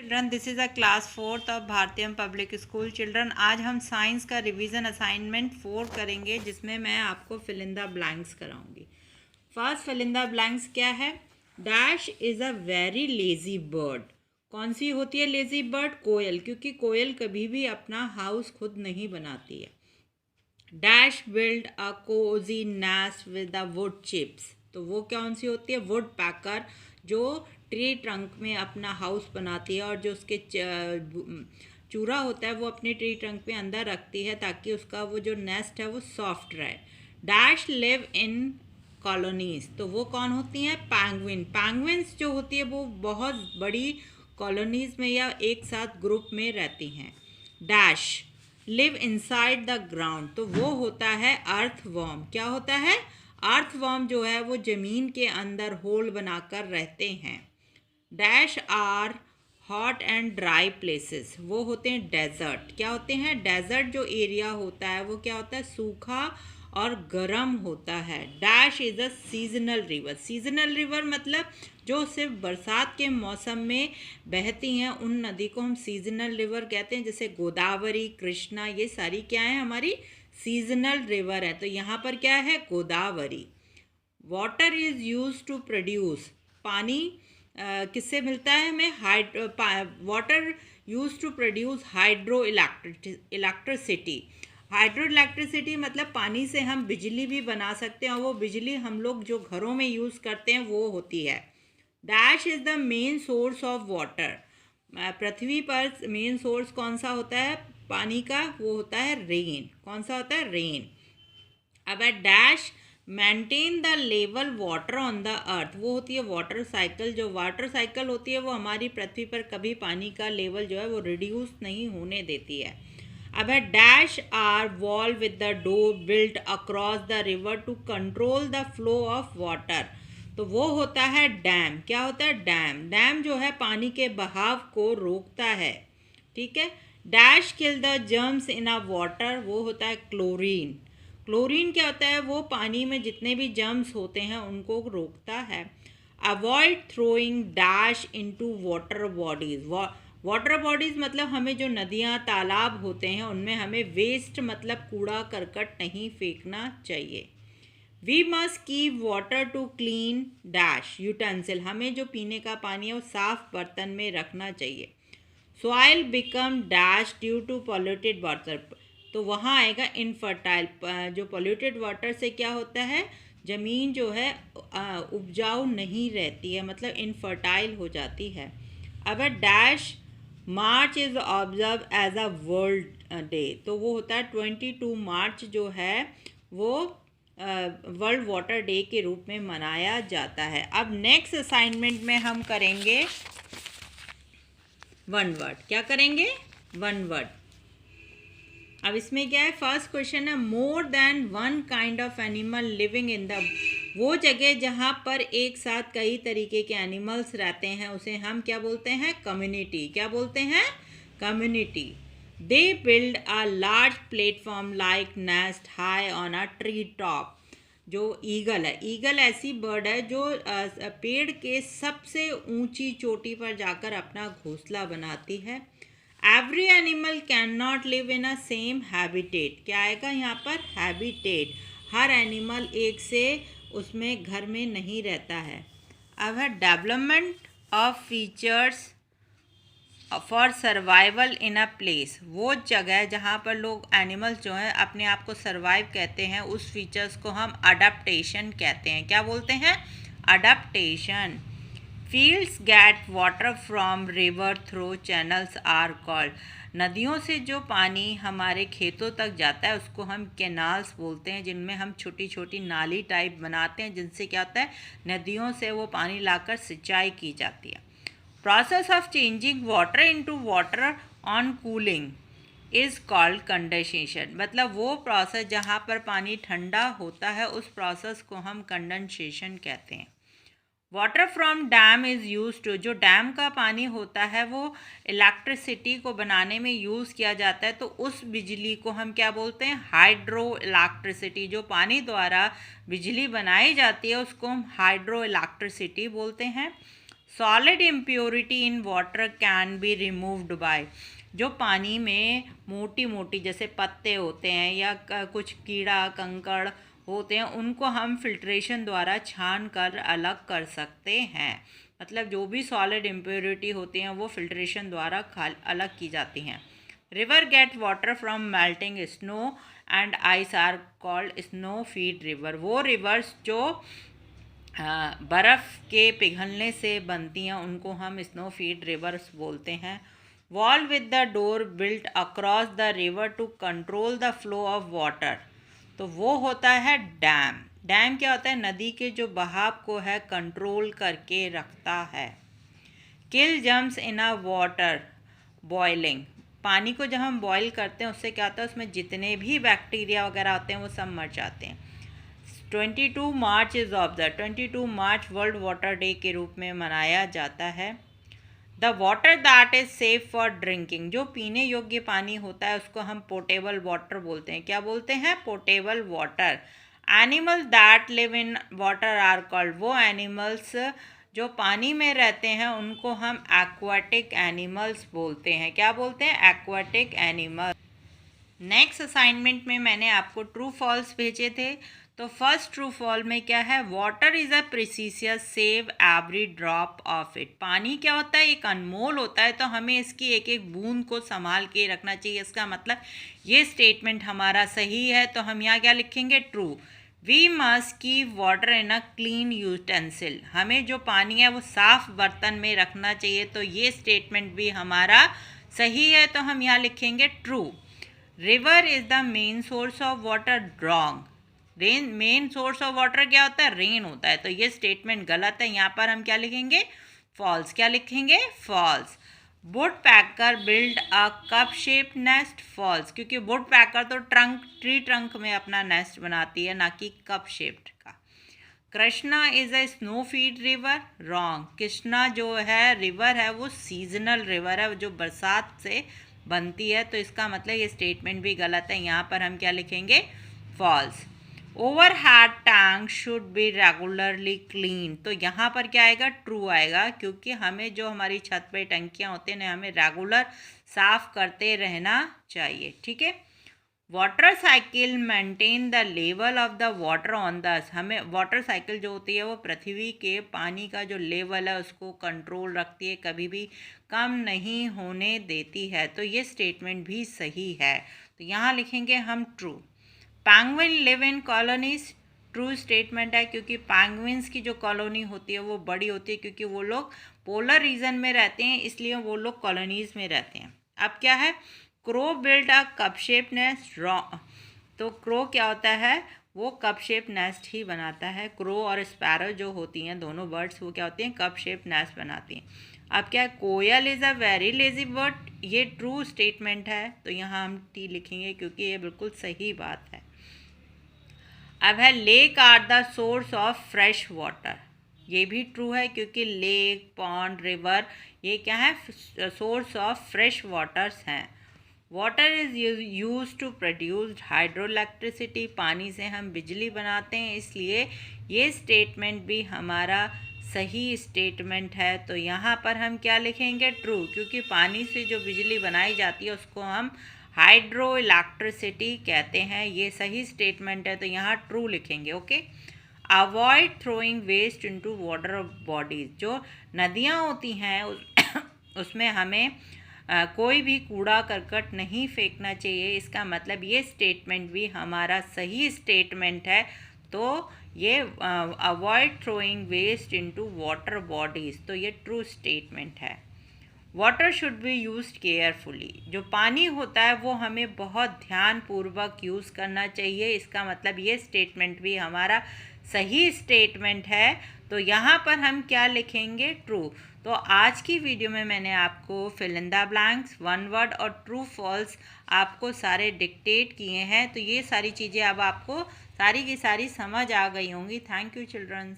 Children, this is a class 4th of भारतीय public school. Children, आज हम science का रिवीजन असाइनमेंट 4 करेंगे, जिसमें मैं आपको फिल इन द ब्लैंक्स कराऊंगी। First fill in the blanks क्या है? Dash is a very lazy bird. कौन सी होती है लेजी बर्ड? कोयल, क्योंकि कोयल कभी भी अपना हाउस खुद नहीं बनाती है। Dash build a cosy nest with the wood chips. तो वो कौन सी होती है? वुड पैकर, जो ट्री ट्रंक में अपना हाउस बनाती है और जो उसके चूरा होता है वो अपने ट्री ट्रंक में अंदर रखती है ताकि उसका वो जो नेस्ट है वो सॉफ्ट रहे। Dash live in colonies. तो वो कौन होती हैं? पैंगुइन। पैंगुइन्स जो होती है वो बहुत बड़ी कॉलोनीज में या एक साथ ग्रुप में रहती हैं। Dash live inside the ground. तो वो होता है अर्थवॉर्म। क्या होता है? अर्थवॉर्म जो है वो ज़मीन के अंदर होल बनाकर रहते हैं। Dash are hot and dry places. वो होते हैं डेजर्ट। क्या होते हैं? डेजर्ट जो एरिया होता है वो क्या होता है? सूखा और गर्म होता है। Dash is a seasonal river. Seasonal river मतलब जो सिर्फ बरसात के मौसम में बहती हैं, उन नदी को हम सीजनल रिवर कहते हैं। जैसे गोदावरी, कृष्णा, ये सारी क्या है? हमारी सीजनल रिवर है। तो यहाँ पर क्या है? Godavari. Water is use to produce. पानी किससे मिलता है हमें? Water use to produce hydro electricity. Hydro electricity मतलब पानी से हम बिजली भी बना सकते हैं, और वो बिजली हम लोग जो घरों में यूज़ करते हैं वो होती है। Dash is the main source of water. पृथ्वी पर मेन सोर्स कौन सा होता है पानी का? वो होता है रेन। कौन सा होता है? रेन। अब है dash maintain the level water on the earth. वो होती है वाटर साइकिल। जो वाटर साइकिल होती है वो हमारी पृथ्वी पर कभी पानी का लेवल जो है वो रिड्यूस नहीं होने देती है। अब है dash are wall with the door built across the river to control the flow of water. तो वो होता है डैम। क्या होता है? डैम। डैम जो है पानी के बहाव को रोकता है। ठीक है। Dash kill the germs in a water. वो होता है क्लोरीन। क्लोरीन क्या होता है? वो पानी में जितने भी जर्म्स होते हैं उनको रोकता है। Avoid throwing dash into water bodies. Water bodies मतलब हमें जो नदियाँ तालाब होते हैं उनमें हमें वेस्ट मतलब कूड़ा करकट नहीं फेंकना चाहिए। We must keep water to clean dash utensil. हमें जो पीने का पानी है वो साफ बर्तन में रखना चाहिए। Soil become dash due to polluted water. तो वहाँ आएगा इनफर्टाइल। जो पॉल्यूटेड वाटर से क्या होता है? ज़मीन जो है उपजाऊ नहीं रहती है, मतलब इनफर्टाइल हो जाती है। अब dash March is observe as a world day. तो वो होता है 22 मार्च जो है वो वर्ल्ड वाटर डे के रूप में मनाया जाता है। अब नेक्स्ट असाइनमेंट में हम करेंगे वन वर्ड। क्या करेंगे? One word. अब इसमें क्या है? फर्स्ट क्वेश्चन है more than one kind of animal living in the. वो जगह जहाँ पर एक साथ कई तरीके के एनिमल्स रहते हैं उसे हम क्या बोलते हैं? कम्युनिटी। क्या बोलते हैं? Community. They build a large platform like nest high on a tree top. जो ईगल है, ईगल ऐसी बर्ड है जो पेड़ के सबसे ऊंची चोटी पर जाकर अपना घोंसला बनाती है। Every animal can not live in a same habitat. क्या आएगा यहाँ पर? हैबिटेट। हर एनिमल एक से उसमें घर में नहीं रहता है। अब है development of features for survival in a place. वो जगह जहाँ पर लोग एनिमल्स जो हैं अपने आप को सर्वाइव कहते हैं, उस फीचर्स को हम अडैप्टेशन कहते हैं। क्या बोलते हैं? Adaptation. Fields get water from river through channels are called. नदियों से जो पानी हमारे खेतों तक जाता है उसको हम कैनाल्स बोलते हैं, जिनमें हम छोटी छोटी नाली टाइप बनाते हैं, जिनसे क्या होता है? नदियों से वो पानी लाकर सिंचाई की जाती है। Process of changing water into water on cooling is called condensation. मतलब वो प्रोसेस जहाँ पर पानी ठंडा होता है उस प्रोसेस को हम कंडेंसेशन कहते हैं। Water from dam is use to. जो डैम का पानी होता है वो इलेक्ट्रिसिटी को बनाने में यूज़ किया जाता है, तो उस बिजली को हम क्या बोलते हैं? Hydro electricity. जो पानी द्वारा बिजली बनाई जाती है उसको हम हाइड्रो इलेक्ट्रिसिटी बोलते हैं। Solid impurity in water can be removed by, जो पानी में मोटी मोटी जैसे पत्ते होते हैं या कुछ कीड़ा कंकड़ होते हैं, उनको हम फिल्ट्रेशन द्वारा छान कर अलग कर सकते हैं। मतलब जो भी सॉलिड इम्प्योरिटी होती हैं वो फिल्ट्रेशन द्वारा अलग की जाती हैं। River get water from melting snow and ice are called snow feed river, वो रिवर्स जो बर्फ़ के पिघलने से बनती हैं उनको हम स्नो फीड रिवर्स बोलते हैं। Wall with the door built across the river to control the flow of water, तो वो होता है डैम। डैम क्या होता है? नदी के जो बहाव को है कंट्रोल करके रखता है। Kill germs in a water boiling, पानी को जब हम बॉयल करते हैं उससे क्या होता है, उसमें जितने भी बैक्टीरिया वगैरह होते हैं वो सब मर जाते हैं। 22 March is observe, 22 March World Water Day के रूप में मनाया जाता है। The water that is safe for drinking, जो पीने योग्य पानी होता है उसको हम पोर्टेबल वाटर बोलते हैं। क्या बोलते हैं? Portable water. Animal that live in water are called, वो एनिमल्स जो पानी में रहते हैं उनको हम एक्वाटिक एनिमल्स बोलते हैं। क्या बोलते हैं? Aquatic animal. नेक्स्ट असाइनमेंट में मैंने आपको ट्रू फॉल्स भेजे थे। तो फर्स्ट ट्रू फॉल में क्या है? Water is a precious, save every drop of it, पानी क्या होता है? एक अनमोल होता है, तो हमें इसकी एक एक बूंद को संभाल के रखना चाहिए। इसका मतलब ये स्टेटमेंट हमारा सही है, तो हम यहाँ क्या लिखेंगे? True. We must keep water in a clean utensil, हमें जो पानी है वो साफ बर्तन में रखना चाहिए, तो ये स्टेटमेंट भी हमारा सही है, तो हम यहाँ लिखेंगे true. River is the main source of water, wrong. Rain, main source of water क्या होता है? रेन होता है, तो ये स्टेटमेंट गलत है। यहाँ पर हम क्या लिखेंगे? फॉल्स। क्या लिखेंगे? False. Woodpecker build a cup shape nest, false, क्योंकि वुड पैकर तो ट्री ट्रंक में अपना नेस्ट बनाती है, ना कि कप शेप्ड का। Krishna is a snow feed river, wrong. Krishna जो है रिवर है वो सीजनल रिवर है, जो बरसात से बनती है, तो इसका मतलब ये स्टेटमेंट भी गलत है। यहाँ पर हम क्या लिखेंगे? False. Overhead tank should be regularly clean, तो यहाँ पर क्या आएगा? ट्रू आएगा, क्योंकि हमें जो हमारी छत पे टंकियाँ होती हैं हमें रेगुलर साफ करते रहना चाहिए। ठीक है। Water cycle maintain the level of the water on the earth, हमें वाटर साइकिल जो होती है वो पृथ्वी के पानी का जो लेवल है उसको कंट्रोल रखती है, कभी भी कम नहीं होने देती है, तो ये स्टेटमेंट भी सही है, तो यहाँ लिखेंगे हम true. Penguin live in colonies, true statement है, क्योंकि पैंगुइन्स की जो कॉलोनी होती है वो बड़ी होती है, क्योंकि वो लोग पोलर रीजन में रहते हैं, इसलिए वो लोग कॉलोनीज में रहते हैं। अब क्या है? Crow build a cup shape nest, wrong. तो क्रो क्या होता है? वो कप शेप नेस्ट ही बनाता है। क्रो और स्पैरो जो होती हैं दोनों बर्ड्स, वो क्या होती हैं? कप शेप नेस्ट बनाती हैं। अब क्या है? Koel is a very lazy bird, ये ट्रू स्टेटमेंट है, तो यहाँ हम टी लिखेंगे क्योंकि ये बिल्कुल सही बात है। अब है lake are the source of fresh water, ये भी ट्रू है, क्योंकि लेक, पॉन्ड, रिवर ये क्या है? सोर्स ऑफ फ्रेश वाटर्स हैं। Water is use to produce hydro electricity, पानी से हम बिजली बनाते हैं, इसलिए ये स्टेटमेंट भी हमारा सही स्टेटमेंट है, तो यहाँ पर हम क्या लिखेंगे? ट्रू, क्योंकि पानी से जो बिजली बनाई जाती है उसको हम हाइड्रो इलेक्ट्रिसिटी कहते हैं, ये सही स्टेटमेंट है, तो यहाँ ट्रू लिखेंगे। Okay. Avoid throwing waste into water bodies, जो नदियाँ होती हैं उसमें हमें कोई भी कूड़ा करकट नहीं फेंकना चाहिए, इसका मतलब ये स्टेटमेंट भी हमारा सही स्टेटमेंट है, तो ये avoid throwing waste into water bodies, तो ये ट्रू स्टेटमेंट है। Water should be used carefully, जो पानी होता है वो हमें बहुत ध्यानपूर्वक यूज़ करना चाहिए, इसका मतलब ये स्टेटमेंट भी हमारा सही स्टेटमेंट है, तो यहाँ पर हम क्या लिखेंगे? ट्रू। तो आज की वीडियो में मैंने आपको fill in the blanks, one word और ट्रू फॉल्स आपको सारे डिक्टेट किए हैं, तो ये सारी चीज़ें अब आपको सारी की सारी समझ आ गई होंगी। Thank you children's.